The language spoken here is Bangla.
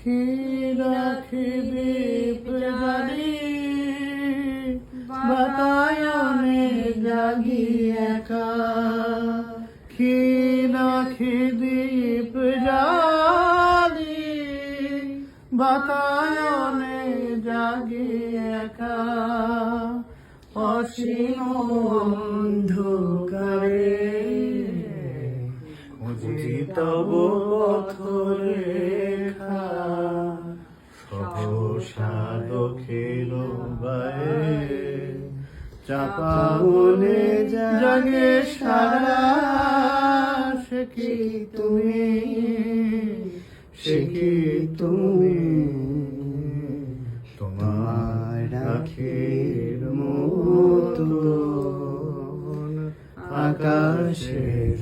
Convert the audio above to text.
রাখি দীপ জ্বালি বাতায়নে জাগি একা, রাখি দীপ জ্বালি বাতায়নে জাগি একা, অসীম অন্ধকারে খুঁজি তব পথরেখা, সহসা দক্ষিণ বায়ে চাপা বনে জাগে সারা, সে কি তুমি, সে কি তুমি, তোমায় রাখির মতো আকাশের